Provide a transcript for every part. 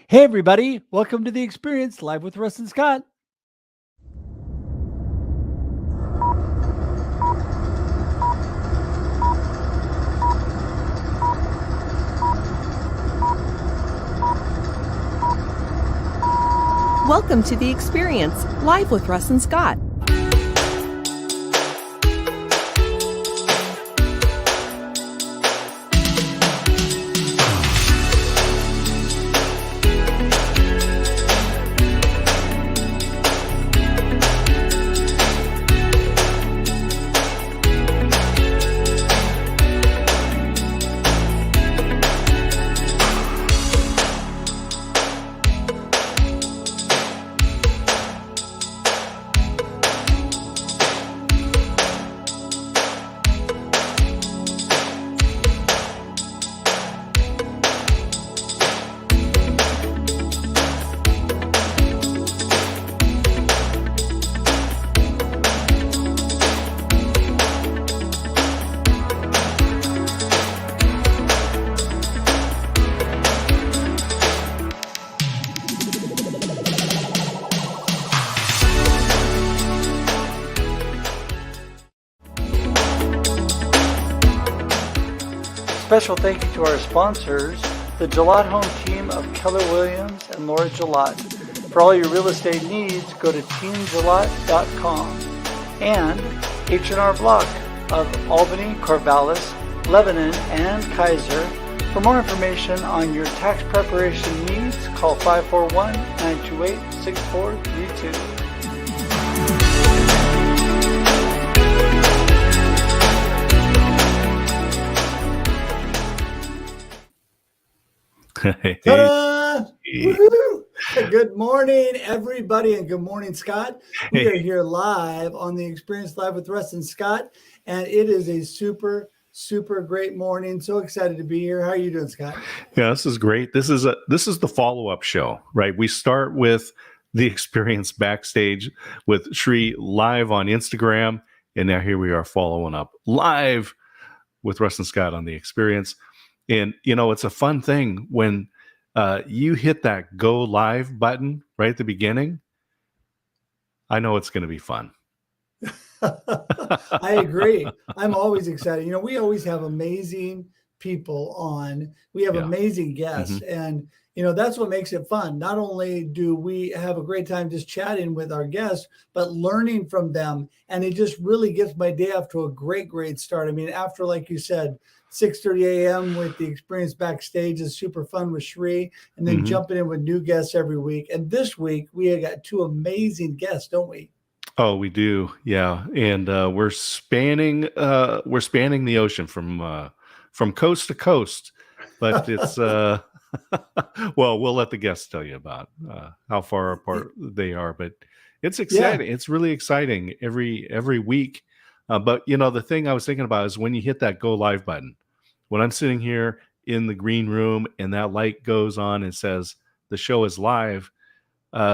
Hey, everybody. Welcome to The Experience Live with Russ and Scott. Welcome to The Experience Live with Russ and Scott. Special thank you to our sponsors, the Gillot Home team of Keller Williams and Laura Gillot. For all your real estate needs, go to teamgillot.com. And H&R Block of Albany, Corvallis, Lebanon, and Kaiser. For more information on your tax preparation needs, call 541-928-6432. Ta-da! Woo-hoo! Good morning, everybody, and good morning, Scott. We are here live on the Experience Live with Russ and Scott, and it is a super great morning. So excited to be here. How are you doing, Scott? Yeah, this is great. This is the follow-up show, right? We start with the Experience backstage with Shri live on Instagram, and now here we are following up live with Russ and Scott on the Experience. And, you know, it's a fun thing when you hit that go live button right at the beginning. I know it's going to be fun. I agree. I'm always excited. You know, we always have amazing people on. We have amazing guests. Mm-hmm. And, you know, that's what makes it fun. Not only do we have a great time just chatting with our guests, but learning from them. And it just really gets my day off to a great start. I mean, after, like you said, 6:30 a.m. with the Experience backstage is super fun with Shri, and then jumping in with new guests every week. And this week we have got two amazing guests, don't we? Oh, we do, yeah. And we're spanning the ocean from coast to coast. But it's well, we'll let the guests tell you about how far apart they are. But it's exciting. Yeah. It's really exciting every week. But you know, the thing I was thinking about is when you hit that go live button. When I'm sitting here in the green room and that light goes on and says the show is live,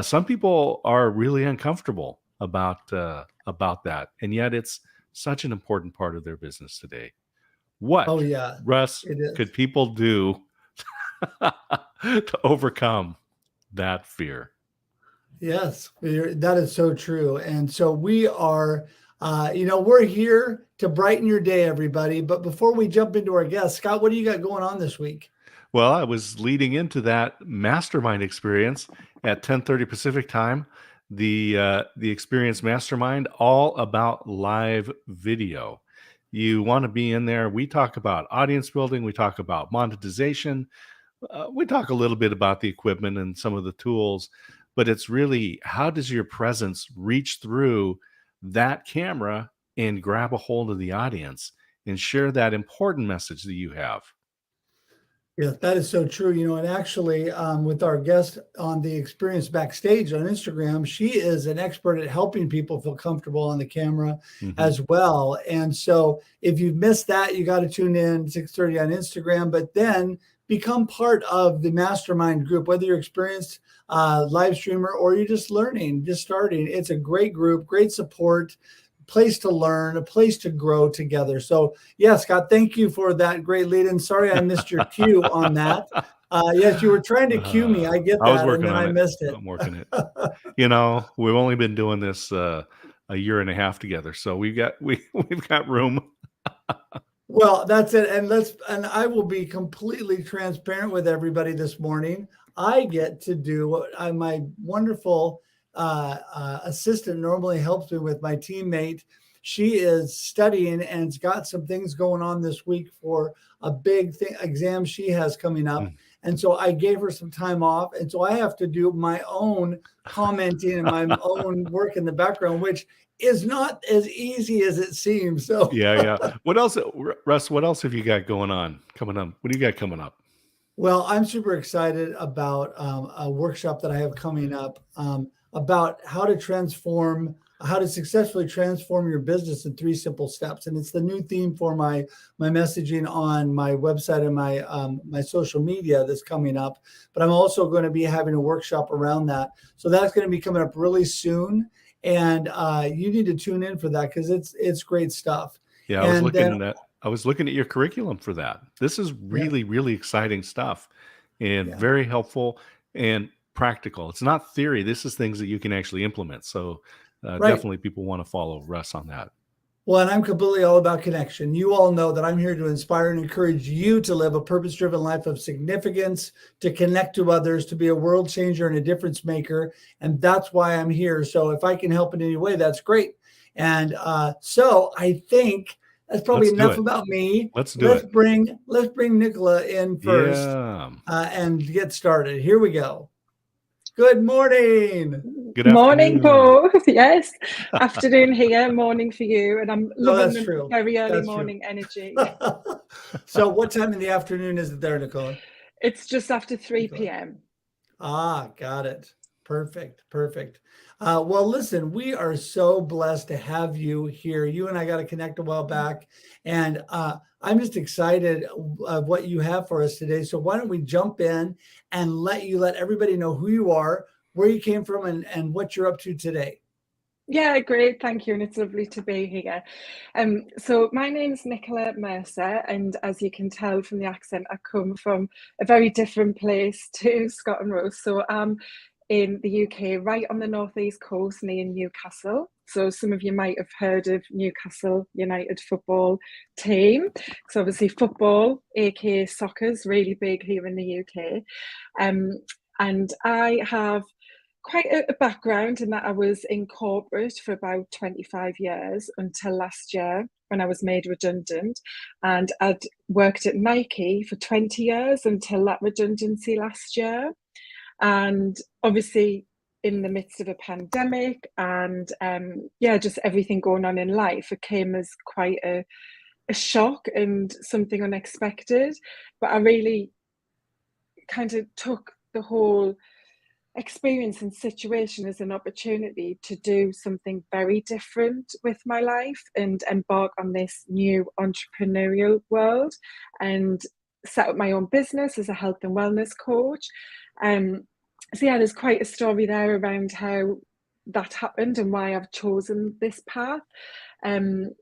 some people are really uncomfortable about that, and yet it's such an important part of their business today. What, Russ, could people do to overcome that fear? Yes, that is so true. And so we are, we're here to brighten your day, everybody. But before we jump into our guests, Scott, what do you got going on this week? Well, I was leading into that mastermind experience at 10:30 Pacific time, the Experience Mastermind, all about live video. You want to be in there. We talk about audience building. We talk about monetization. We talk a little bit about the equipment and some of the tools, but it's really, how does your presence reach through that camera and grab a hold of the audience and share that important message that you have? Yeah, that is so true. You know, and actually with our guest on the Experience backstage on Instagram, she is an expert at helping people feel comfortable on the camera as well. And so if you've missed that, you got to tune in 6:30 on Instagram, but then become part of the mastermind group, whether you're experienced live streamer or you're just learning, just starting. It's a great group, great support, place to learn, a place to grow together. So yeah, Scott, thank you for that great lead in. Sorry I missed your cue on that. Yes, you were trying to cue me. I get I was that, and working then on I it. missed it. I'm working it. You know, we've only been doing this a year and a half together, so we've got room. Well, that's it. And I will be completely transparent with everybody this morning. I get to do what my wonderful assistant normally helps me with, my teammate. She is studying and has got some things going on this week for a big exam she has coming up. And so I gave her some time off. And so I have to do my own commenting and my own work in the background, which is not as easy as it seems. So Yeah. What else, Russ? What else have you got going on coming up? What do you got coming up? Well, I'm super excited about a workshop that I have coming up about how to successfully transform your business in 3 simple steps. And it's the new theme for my messaging on my website and my social media that's coming up. But I'm also going to be having a workshop around that. So that's going to be coming up really soon. And you need to tune in for that because it's great stuff. Yeah, I was looking at your curriculum for that. This is really, really exciting stuff and very helpful and practical. It's not theory. This is things that you can actually implement. So definitely people want to follow Russ on that. Well, and I'm completely all about connection. You all know that I'm here to inspire and encourage you to live a purpose-driven life of significance, to connect to others, to be a world changer and a difference maker. And that's why I'm here. So if I can help in any way, that's great. And so I think that's probably enough about me. Let's bring Nicola in first and get started. Here we go. Good morning. Good morning, Paul. Yes, afternoon here, morning for you, and I'm loving the very early morning energy. So, what time in the afternoon is it there, Nicola? It's just after 3 p.m. Got it. Perfect. Well, listen, we are so blessed to have you here. You and I got to connect a while back, and I'm just excited of what you have for us today. So why don't we jump in and let everybody know who you are, where you came from, and what you're up to today. Yeah, great. Thank you. And it's lovely to be here. So my name's Nicola Mercer, and as you can tell from the accent, I come from a very different place to Scott and Rose. So I'm in the UK, right on the northeast coast near Newcastle. So some of you might have heard of Newcastle United football team. So obviously football, aka soccer, is really big here in the UK. And I have quite a background in that I was in corporate for about 25 years until last year when I was made redundant. And I'd worked at Nike for 20 years until that redundancy last year. And obviously in the midst of a pandemic and just everything going on in life, it came as quite a shock and something unexpected. But I really kind of took the whole experience and situation as an opportunity to do something very different with my life and embark on this new entrepreneurial world and set up my own business as a health and wellness coach. So yeah, there's quite a story there around how that happened and why I've chosen this path. And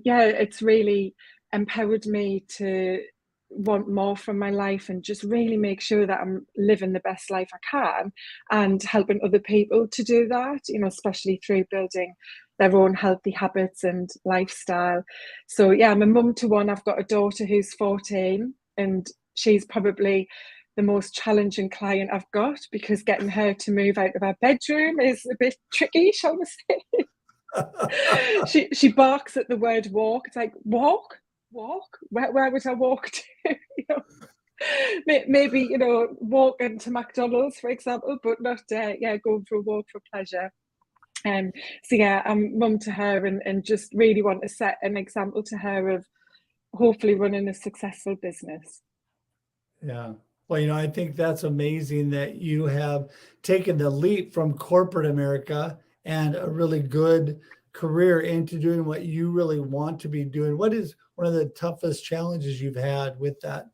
yeah, it's really empowered me to want more from my life and just really make sure that I'm living the best life I can and helping other people to do that, you know, especially through building their own healthy habits and lifestyle. So yeah, I'm a mum to one. I've got a daughter who's 14 and she's probably the most challenging client I've got because getting her to move out of her bedroom is a bit tricky, shall we say. She barks at the word walk. It's like, walk? Where would I walk to? You know, maybe, you know, walk into McDonald's, for example, but not going for a walk for pleasure. So yeah, I'm mum to her and just really want to set an example to her of hopefully running a successful business. Yeah. Well, you know, I think that's amazing that you have taken the leap from corporate America and a really good career into doing what you really want to be doing. What is one of the toughest challenges you've had with that?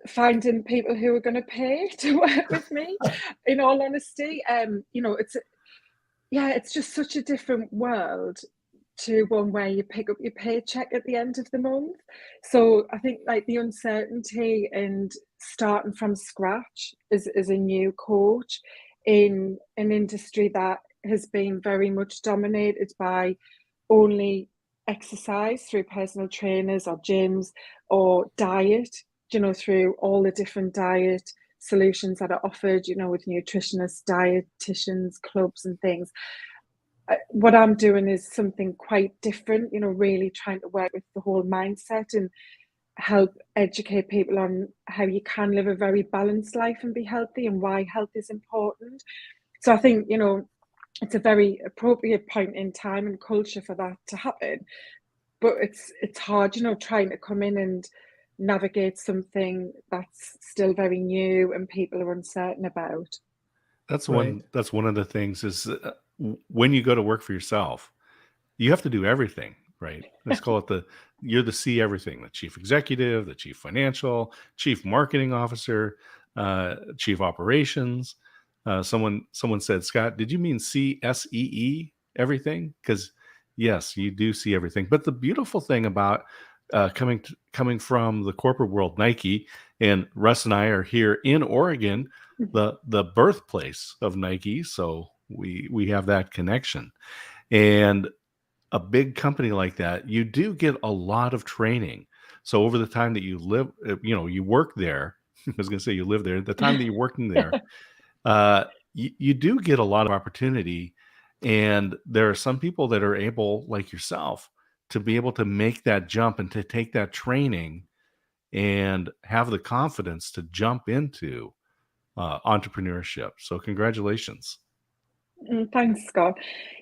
Finding people who are going to pay to work with me, in all honesty. You know, it's just such a different world to one where you pick up your paycheck at the end of the month. So I think like the uncertainty and starting from scratch as a new coach in an industry that has been very much dominated by only exercise through personal trainers or gyms, or diet, through all the different diet solutions that are offered, with nutritionists, dietitians, clubs and things. What I'm doing is something quite different, really trying to work with the whole mindset and help educate people on how you can live a very balanced life and be healthy, and why health is important. So I think, it's a very appropriate point in time and culture for that to happen. But it's hard, trying to come in and navigate something that's still very new and people are uncertain about. That's Right. one of the things is when you go to work for yourself, you have to do everything, right? Let's call it you're the C everything, the chief executive, the chief financial, chief marketing officer, chief operations. Someone said, Scott, did you mean CSEE everything? Because yes, you do see everything. But the beautiful thing about coming from the corporate world, Nike, and Russ and I are here in Oregon, the birthplace of Nike. So we have that connection. And a big company like that, you do get a lot of training. So over the time that you live, you work there, I was going to say you live there, the time that you're working there, you do get a lot of opportunity. And there are some people that are able, like yourself, to be able to make that jump and to take that training and have the confidence to jump into entrepreneurship. So congratulations. Thanks, Scott.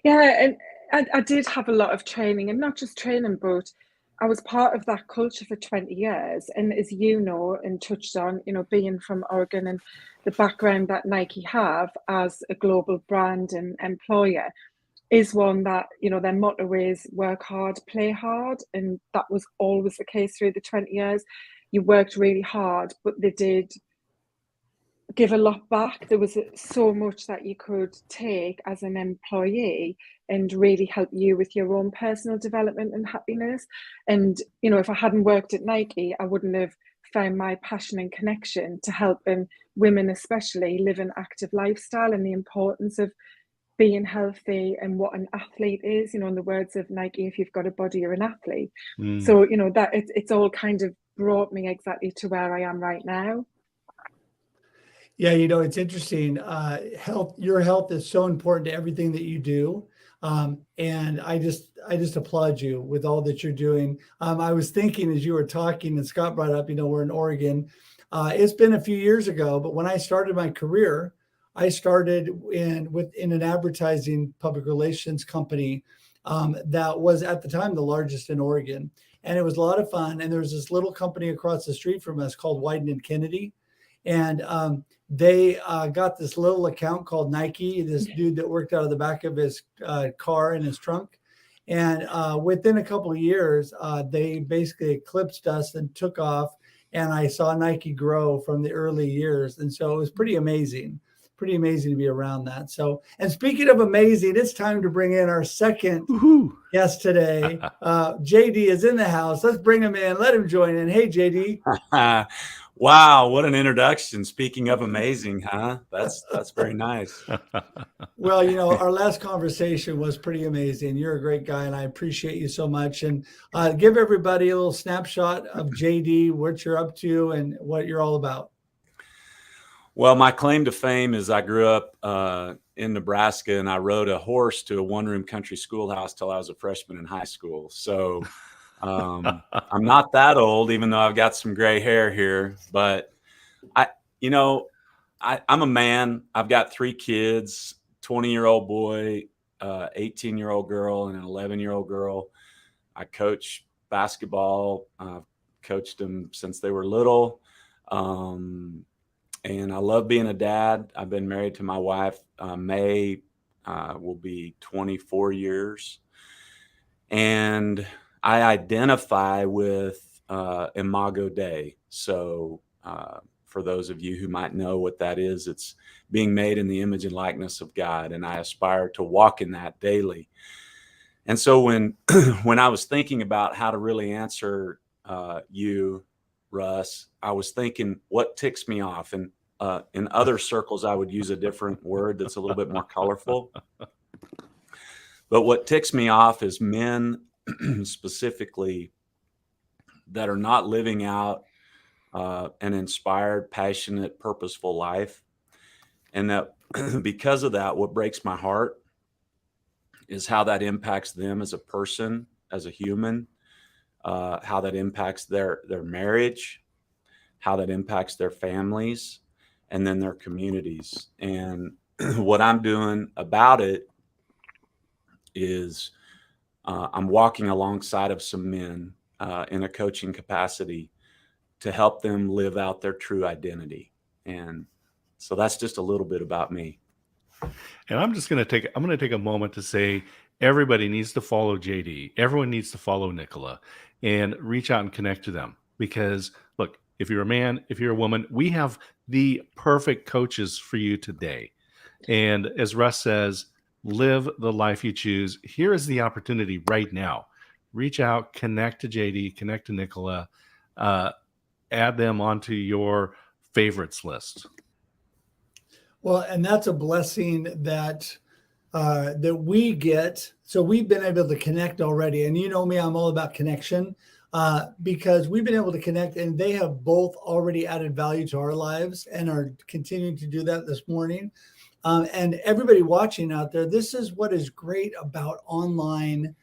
Yeah, and I did have a lot of training, and not just training, but I was part of that culture for 20 years. And as you know, and touched on, being from Oregon and the background that Nike have as a global brand and employer is one that, their motto is work hard, play hard. And that was always the case through the 20 years. You worked really hard, but they did give a lot back. There was so much that you could take as an employee and really help you with your own personal development and happiness. And, if I hadn't worked at Nike, I wouldn't have found my passion and connection to helping women, especially, live an active lifestyle, and the importance of being healthy and what an athlete is. In the words of Nike, if you've got a body, you're an athlete. So, that it's all kind of brought me exactly to where I am right now. Yeah, it's interesting. Your health is so important to everything that you do. And I just applaud you with all that you're doing. I was thinking as you were talking, and Scott brought up, we're in Oregon. It's been a few years ago, but when I started my career, I started in an advertising public relations company that was at the time the largest in Oregon. And it was a lot of fun. And there was this little company across the street from us called Wyden and Kennedy. And they got this little account called Nike, this dude that worked out of the back of his car in his trunk. And within a couple of years, they basically eclipsed us and took off. And I saw Nike grow from the early years. And so it was pretty amazing to be around that. So, and speaking of amazing, it's time to bring in our second guest today. JD is in the house. Let's bring him in. Let him join in. Hey, JD. Wow, what an introduction. Speaking of amazing, huh? That's very nice. Well, our last conversation was pretty amazing. You're a great guy, and I appreciate you so much. And give everybody a little snapshot of JD, what you're up to and what you're all about. Well, my claim to fame is I grew up in Nebraska, and I rode a horse to a one-room country schoolhouse till I was a freshman in high school. So I'm not that old, even though I've got some gray hair here. But I'm a man. I've got 3 kids, 20-year-old boy, 18-year-old girl, and an 11-year-old girl. I coach basketball. I've coached them since they were little. And I love being a dad. I've been married to my wife. May will be 24 years. And I identify with Imago Dei. So for those of you who might know what that is, it's being made in the image and likeness of God. And I aspire to walk in that daily. And so when when I was thinking about how to really answer you, Russ, I was thinking what ticks me off. And in other circles, I would use a different word that's a little bit more colorful. But what ticks me off is men specifically that are not living out an inspired, passionate, purposeful life. And that because of that, what breaks my heart is how that impacts them as a person, as a human, how that impacts their marriage, how that impacts their families, and then their communities. And what I'm doing about it is I'm walking alongside of some men in a coaching capacity to help them live out their true identity. And so that's just a little bit about me. And I'm going to take a moment to say everybody needs to follow JD. Everyone needs to follow Nicola and reach out and connect to them. Because look, if you're a man, if you're a woman, we have the perfect coaches for you today. And as Russ says, live the life you choose. Here is the opportunity right now. Reach out, connect to JD, connect to Nicola, add them onto your favorites list. Well, and that's a blessing that that we get. So we've been able to connect already. And you know me, I'm all about connection because we've been able to connect, and they have both already added value to our lives and are continuing to do that this morning. And everybody watching out there, this is what is great about online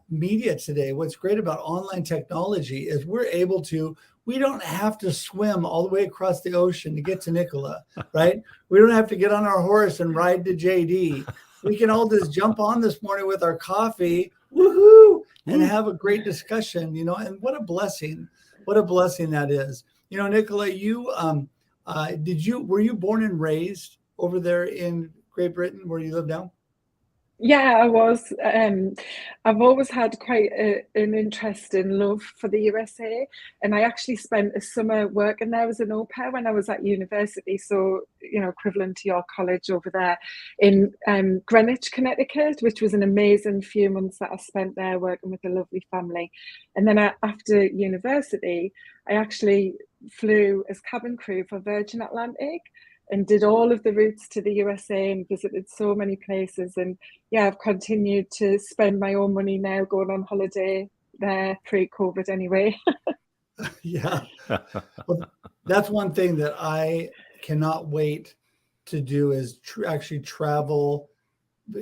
media today. What's great about online technology is we don't have to swim all the way across the ocean to get to Nicola, right? We don't have to get on our horse and ride to JD. We can all just jump on this morning with our coffee, woohoo, and have a great discussion, and what a blessing that is. Nicola, were you born and raised over there in Great Britain where you live now? Yeah, I was. I've always had quite an interest and love for the USA, and I actually spent a summer working there as an au pair when I was at university. So, equivalent to your college over there in Greenwich, Connecticut, which was an amazing few months that I spent there working with a lovely family. And then after university, I actually flew as cabin crew for Virgin Atlantic and did all of the routes to the USA and visited so many places. And yeah, I've continued to spend my own money now going on holiday there pre-COVID anyway. Yeah. Well, that's one thing that I cannot wait to do is actually travel.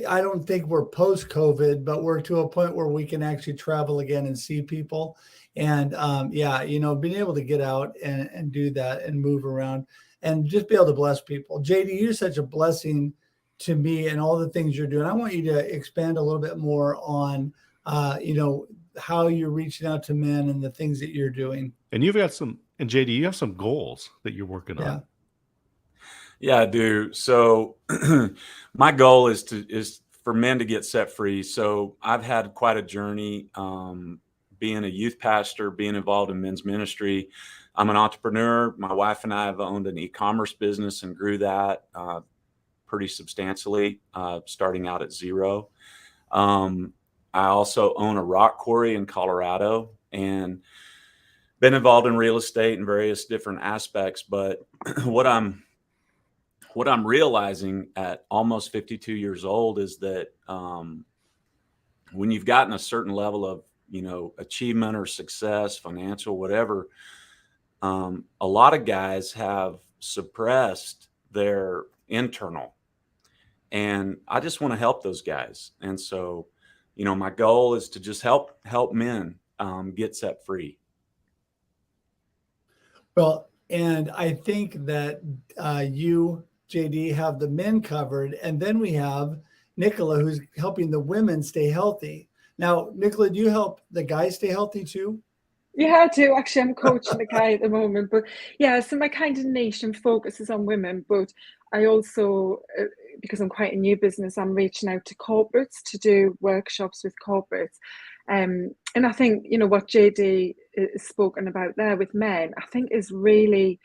I don't think we're post-COVID, but we're to a point where we can actually travel again and see people. And being able to get out and do that and move around and just be able to bless people. JD, you're such a blessing to me and all the things you're doing. I want you to expand a little bit more on, how you're reaching out to men and the things that you're doing. And JD, you have some goals that you're working on. Yeah, I do. So my goal is for men to get set free. So I've had quite a journey being a youth pastor, being involved in men's ministry. I'm an entrepreneur. My wife and I have owned an e-commerce business and grew that pretty substantially, starting out at zero. I also own a rock quarry in Colorado and been involved in real estate in various different aspects. But what I'm realizing at almost 52 years old is that when you've gotten a certain level of achievement or success, financial, whatever, a lot of guys have suppressed their internal, and I just want to help those guys. And so, my goal is to just help men get set free. Well, and I think that you, JD, have the men covered, and then we have Nicola, who's helping the women stay healthy. Now, Nicola, do you help the guys stay healthy too? Yeah, I do. Actually, I'm coaching a guy at the moment, but yeah, so my kind of niche and focus is on women, but I also, because I'm quite a new business, I'm reaching out to corporates to do workshops with corporates. And I think, what JD is spoken about there with men, I think is really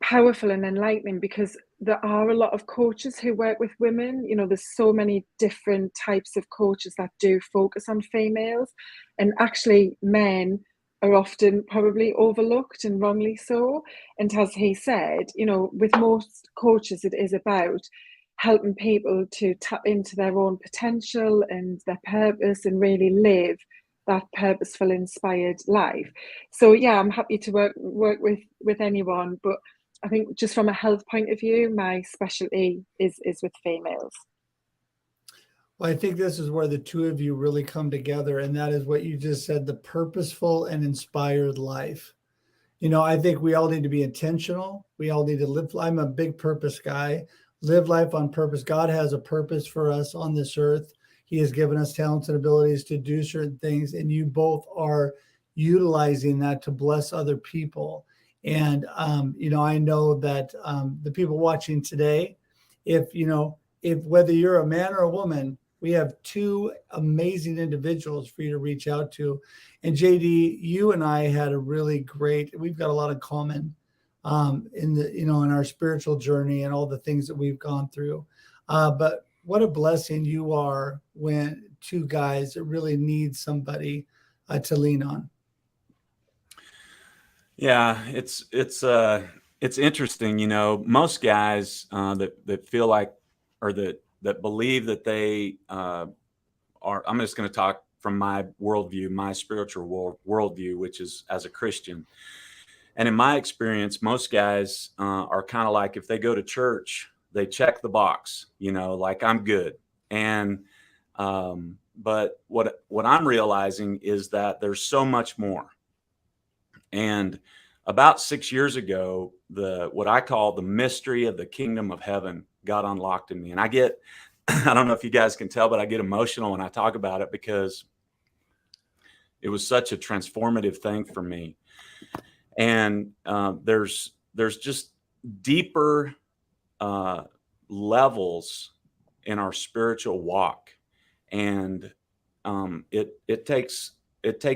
powerful and enlightening, because there are a lot of coaches who work with women. There's so many different types of coaches that do focus on females, and actually men are often probably overlooked, and wrongly so. And as he said, with most coaches, it is about helping people to tap into their own potential and their purpose and really live that purposeful, inspired life. So yeah, I'm happy to work with anyone, but I think just from a health point of view, my specialty is with females. Well, I think this is where the two of you really come together, and that is what you just said, the purposeful and inspired life. I think we all need to be intentional. We all need to live. I'm a big purpose guy. Live life on purpose. God has a purpose for us on this earth. He has given us talents and abilities to do certain things, and you both are utilizing that to bless other people. And, I know that the people watching today, if whether you're a man or a woman, we have two amazing individuals for you to reach out to. And JD, you and I had we've got a lot in common in our spiritual journey and all the things that we've gone through. But what a blessing you are when two guys that really need somebody to lean on. Yeah, it's interesting. Most guys that feel like, or that believe that they are. I'm just going to talk from my worldview, my spiritual worldview, which is as a Christian. And in my experience, most guys are kind of like, if they go to church, they check the box, like I'm good. And but what I'm realizing is that there's so much more. And about 6 years ago, what I call the mystery of the kingdom of heaven got unlocked in me. And I don't know if you guys can tell, but I get emotional when I talk about it because it was such a transformative thing for me. And there's just deeper levels in our spiritual walk, and it takes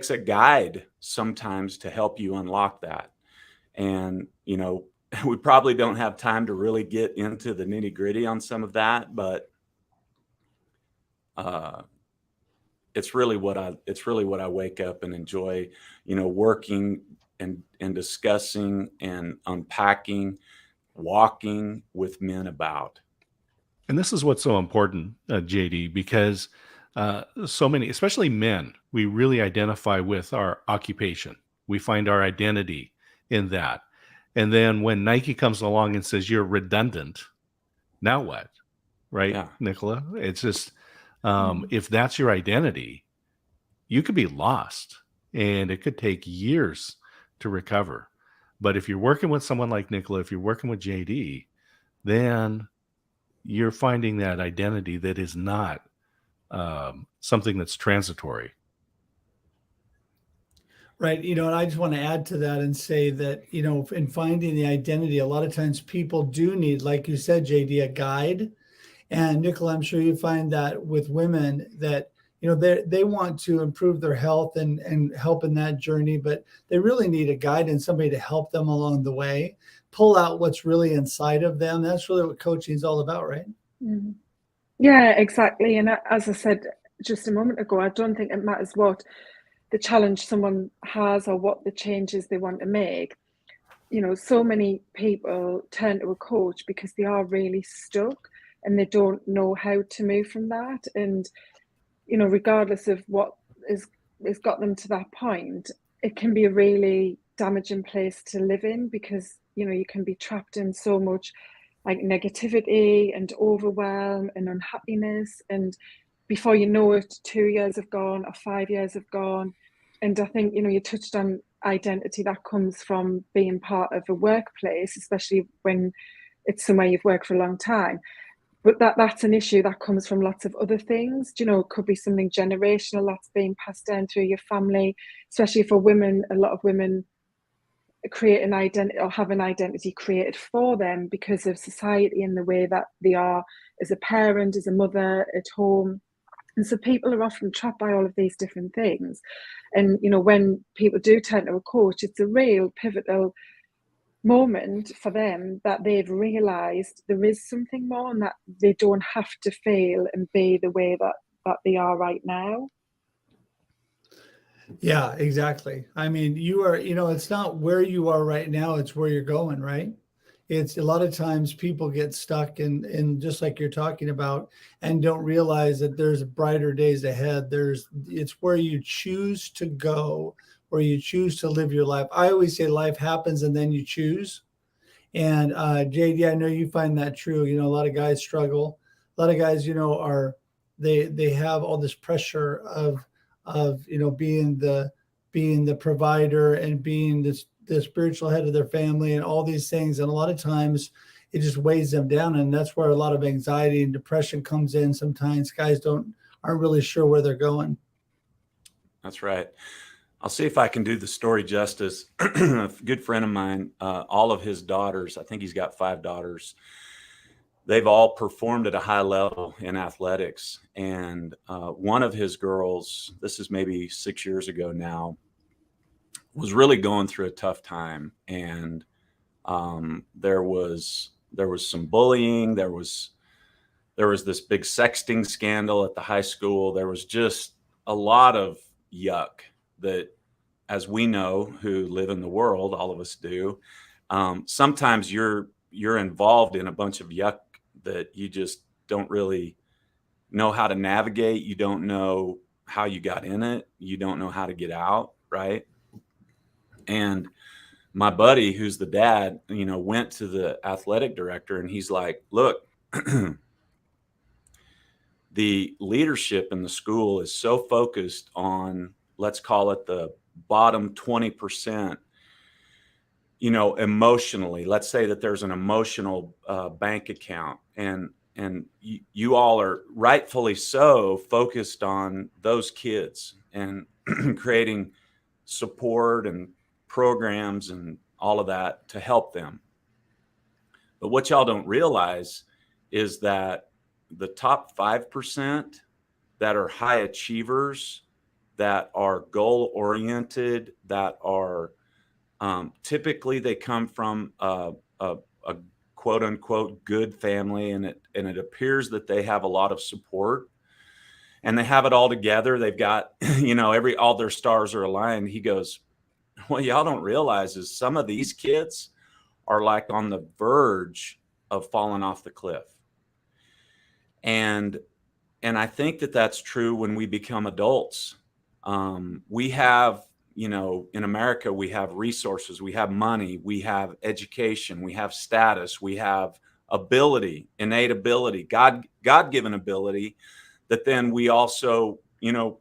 a guide sometimes to help you unlock that. And we probably don't have time to really get into the nitty gritty on some of that, but it's really what I wake up and enjoy, working and discussing and unpacking, walking with men about. And this is what's so important, JD, because so many, especially men, we really identify with our occupation. We find our identity in that. And then when Nike comes along and says, you're redundant, now what? Right, yeah. Nicola? It's just, if that's your identity, you could be lost, and it could take years to recover. But if you're working with someone like Nicola, if you're working with JD, then you're finding that identity that is not something that's transitory. Right. And I just want to add to that and say that, in finding the identity, a lot of times people do need, like you said, JD, a guide. And Nicola, I'm sure you find that with women that, they want to improve their health and help in that journey, but they really need a guide and somebody to help them along the way, pull out what's really inside of them. That's really what coaching is all about, right? Mm-hmm. Yeah, exactly. And as I said just a moment ago, I don't think it matters what the challenge someone has or what the changes they want to make. So many people turn to a coach because they are really stuck and they don't know how to move from that. And regardless of what has got them to that point, it can be a really damaging place to live in because, you can be trapped in so much like negativity and overwhelm and unhappiness. And before you know it, 2 years have gone or 5 years have gone. And I think, you touched on identity that comes from being part of a workplace, especially when it's somewhere you've worked for a long time. But that's an issue that comes from lots of other things. It could be something generational that's being passed down through your family, especially for women. A lot of women create an identity or have an identity created for them because of society and the way that they are as a parent, as a mother at home. And so people are often trapped by all of these different things. And, when people do turn to a coach, it's a real pivotal moment for them that they've realized there is something more and that they don't have to fail and be the way that they are right now. Yeah, exactly. I mean, you are, it's not where you are right now, it's where you're going, right? It's a lot of times people get stuck in just like you're talking about and don't realize that there's brighter days ahead. It's where you choose to go, where you choose to live your life. I always say life happens and then you choose. And JD, I know you find that true. A lot of guys struggle. A lot of guys, they have all this pressure of being the provider and being the spiritual head of their family and all these things. And a lot of times it just weighs them down. And that's where a lot of anxiety and depression comes in. Sometimes guys aren't really sure where they're going. That's right. I'll see if I can do the story justice. A good friend of mine, all of his daughters, I think he's got 5 daughters. They've all performed at a high level in athletics. And one of his girls, this is maybe 6 years ago now, was really going through a tough time. And there was some bullying. There was this big sexting scandal at the high school. There was just a lot of yuck that, as we know, who live in the world, all of us do, sometimes you're involved in a bunch of yuck that you just don't really know how to navigate. You don't know how you got in it. You don't know how to get out, right? And my buddy, who's the dad, went to the athletic director and he's like, look, the leadership in the school is so focused on, let's call it the bottom 20%, emotionally. Let's say that there's an emotional bank account and you all are rightfully so focused on those kids and creating support and programs and all of that to help them. But what y'all don't realize is that the top 5% that are high achievers, that are goal oriented, that are typically they come from a quote unquote good family, and it appears that they have a lot of support and they have it all together. They've got all their stars are aligned. He goes, what y'all don't realize is some of these kids are like on the verge of falling off the cliff. And I think that that's true when we become adults. We have, in America, we have resources, we have money, we have education, we have status, we have ability, innate ability, God-given ability that then we also,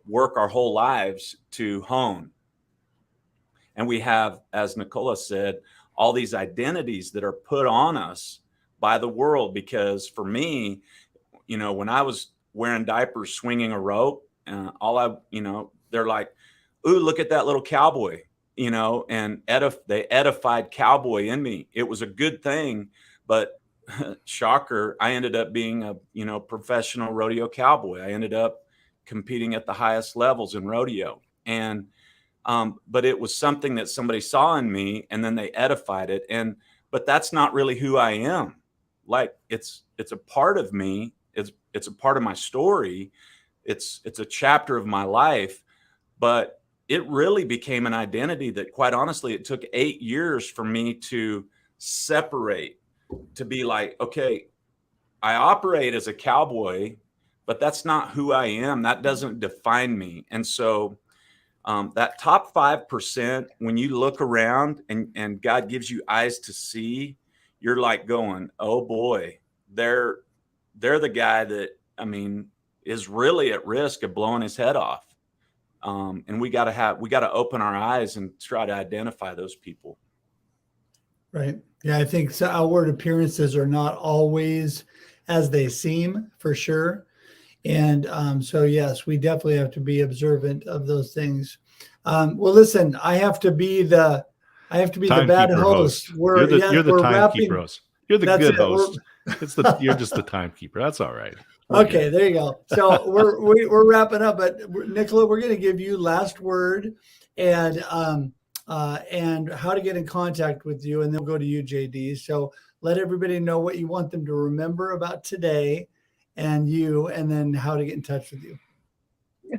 work our whole lives to hone. And we have, as Nicola said, all these identities that are put on us by the world. Because for me, when I was wearing diapers, swinging a rope, they're like, ooh, look at that little cowboy, and they edified cowboy in me. It was a good thing, but shocker, I ended up being a professional rodeo cowboy. I ended up competing at the highest levels in rodeo. And but it was something that somebody saw in me and then they edified it. But that's not really who I am. Like it's a part of me. It's a part of my story. It's a chapter of my life, but it really became an identity that, quite honestly, it took 8 years for me to separate, to be like, okay, I operate as a cowboy, but that's not who I am. That doesn't define me. And so that top 5%, when you look around and God gives you eyes to see, you're like going, oh boy, they're the guy that, is really at risk of blowing his head off. And we got to open our eyes and try to identify those people. Right. Yeah. I think outward appearances are not always as they seem, for sure. And so, yes, we definitely have to be observant of those things. Well, listen, I have to be the bad host. You're the timekeeper host. You're the good host. You're just the timekeeper. That's all right. Okay, there you go. So we're wrapping up, but Nicola, we're going to give you last word, and and how to get in contact with you. And then we'll go to you, JD. So let everybody know what you want them to remember about today and you, and then how to get in touch with you.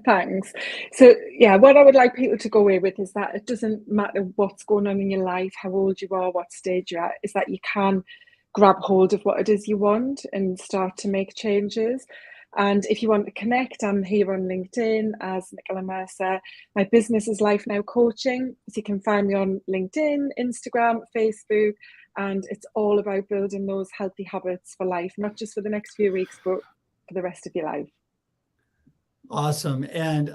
Thanks. So yeah, what I would like people to go away with is that it doesn't matter what's going on in your life, how old you are, what stage you're at, is that you can grab hold of what it is you want and start to make changes. And if you want to connect, I'm here on LinkedIn as Nicola Mercer. My business is Life Now Coaching, so you can find me on LinkedIn, Instagram, Facebook, and it's all about building those healthy habits for life, not just for the next few weeks, but for the rest of your life. Awesome. And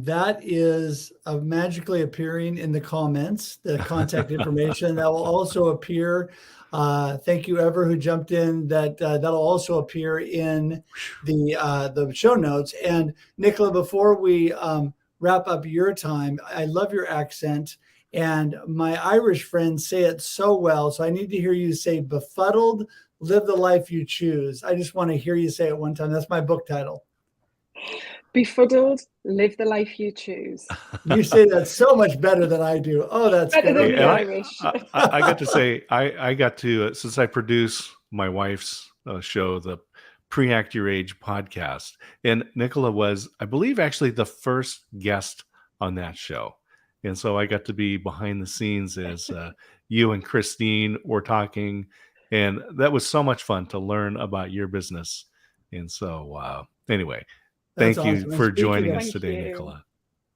that is magically appearing in the comments, the contact information that will also appear. Thank you, Ever, who jumped in. That'll also appear in the show notes. And Nicola, before we wrap up your time, I love your accent. And my Irish friends say it so well. So I need to hear you say befuddled, live the life you choose. I just want to hear you say it one time. That's my book title. Befuddled, live the life you choose. You say that so much better than I do. Oh, that's better good. than the Irish. I got to say, I got to, since I produce my wife's show, the Pre-Act Your Age podcast, and Nicola was, I believe, actually the first guest on that show. And so I got to be behind the scenes as you and Christine were talking. And that was so much fun to learn about your business. And so anyway, That's thank you awesome. for joining us Thank today, you. Nicola.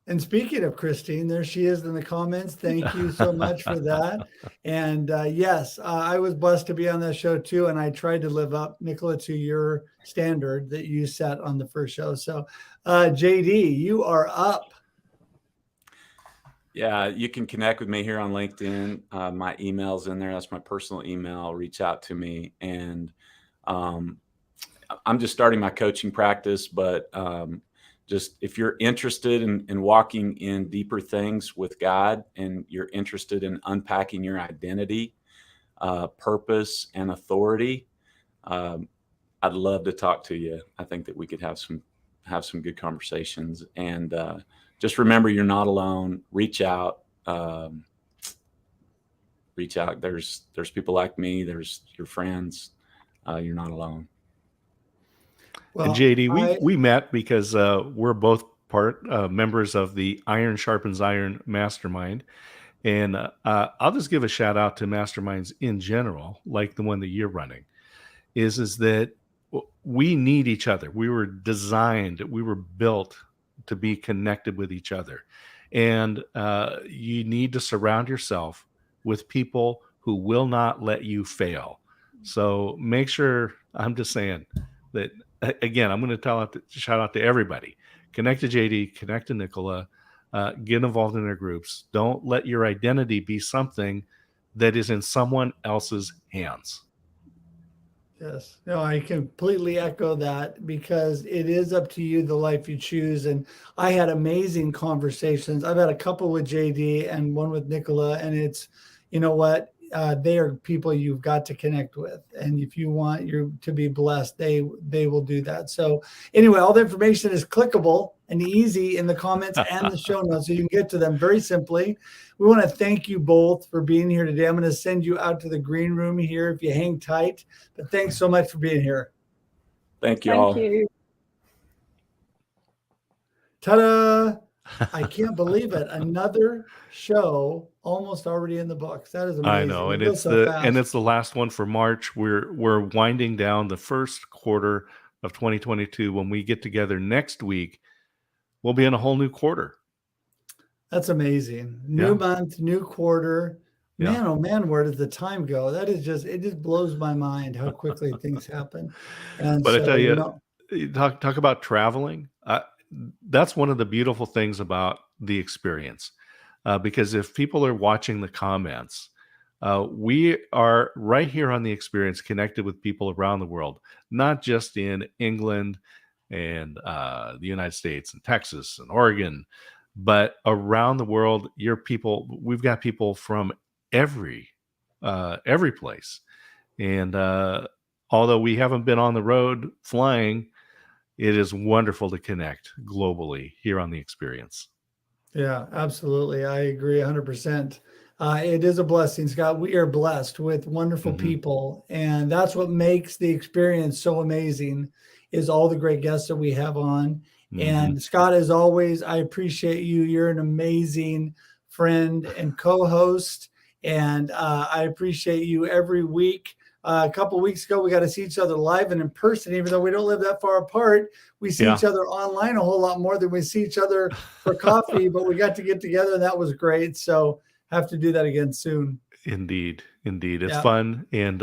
And speaking of Christine, there she is in the comments. Thank you so much for that. And yes, I was blessed to be on that show too. And I tried to live up, Nicola, to your standard that you set on the first show. So JD, you are up. Yeah, you can connect with me here on LinkedIn. My email's in there. That's my personal email. Reach out to me. And I'm just starting my coaching practice, but just if you're interested in walking in deeper things with God, and you're interested in unpacking your identity, purpose, and authority, I'd love to talk to you. I think that we could have some good conversations. And just remember, you're not alone. Reach out. Reach out. There's people like me. There's your friends. You're not alone. Well, and JD, we met because we're both members of the Iron Sharpens Iron Mastermind. And I'll just give a shout out to masterminds in general, like the one that you're running, is that we need each other. We were built to be connected with each other. And you need to surround yourself with people who will not let you fail. So make sure, I'm just saying that, again, I'm going to shout out to everybody. Connect to JD, connect to Nicola, get involved in their groups. Don't let your identity be something that is in someone else's hands. Yes, no, I completely echo that, because it is up to you, the life you choose. And I had amazing conversations. I've had a couple with JD and one with Nicola, and it's, you know what, they are people you've got to connect with. And if you want you to be blessed, they will do that. So anyway, all the information is clickable and easy in the comments and the show notes, so you can get to them very simply. We want to thank you both for being here today. I'm going to send you out to the green room here if you hang tight. But thanks so much for being here. Thank you all. Thank you. Ta-da! I can't believe it. Another show almost already in the books. That is amazing. I know, and it's the last one for March. We're winding down the first quarter of 2022. When we get together next week, we'll be in a whole new quarter. That's amazing. New month, new quarter. Man, oh man, where did the time go? It just blows my mind how quickly things happen. And but so, I tell you, talk about traveling. That's one of the beautiful things about the experience, because if people are watching the comments, we are right here on the experience, connected with people around the world, not just in England and the United States and Texas and Oregon, but around the world. We've got people from every place. And although we haven't been on the road flying, it is wonderful to connect globally here on the experience. Yeah, absolutely. I agree 100%. It is a blessing, Scott. We are blessed with wonderful people, and that's what makes the experience so amazing is all the great guests that we have on. And Scott, as always, I appreciate you. You're an amazing friend and co-host, and I appreciate you every week. A couple of weeks ago, we got to see each other live and in person, even though we don't live that far apart. We see each other online a whole lot more than we see each other for coffee, but we got to get together and that was great. So have to do that again soon. Indeed. It's fun. And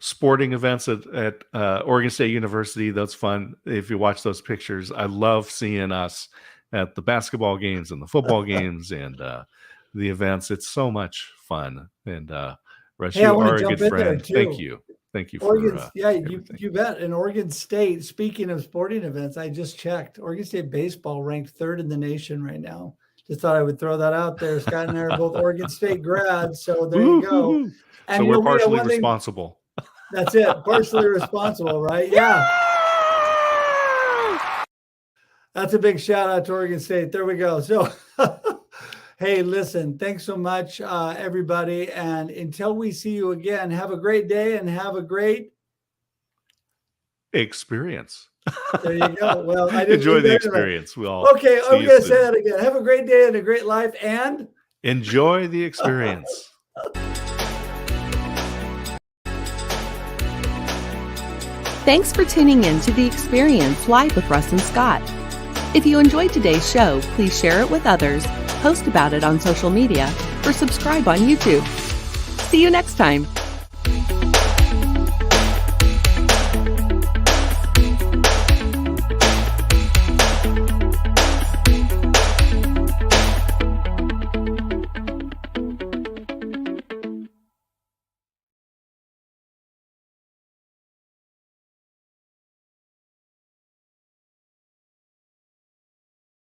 sporting events at Oregon State University, that's fun. If you watch those pictures, I love seeing us at the basketball games and the football games and the events. It's so much fun. And Russ, you are a good friend. Thank you. Thank you for you bet. And Oregon State, speaking of sporting events, I just checked. Oregon State baseball ranked 3rd in the nation right now. Just thought I would throw that out there. Scott and I are both Oregon State grads, so there you go. And so we're partially responsible. That's it. Partially responsible, right? Yeah. That's a big shout out to Oregon State. There we go. So hey, listen, thanks so much, everybody. And until we see you again, have a great day and have a great experience. There you go. Well, I didn't enjoy the experience. I'm going to say that again. Have a great day and a great life and enjoy the experience. Thanks for tuning in to The Experience Live with Russ and Scott. If you enjoyed today's show, please share it with others, post about it on social media, or subscribe on YouTube. See you next time.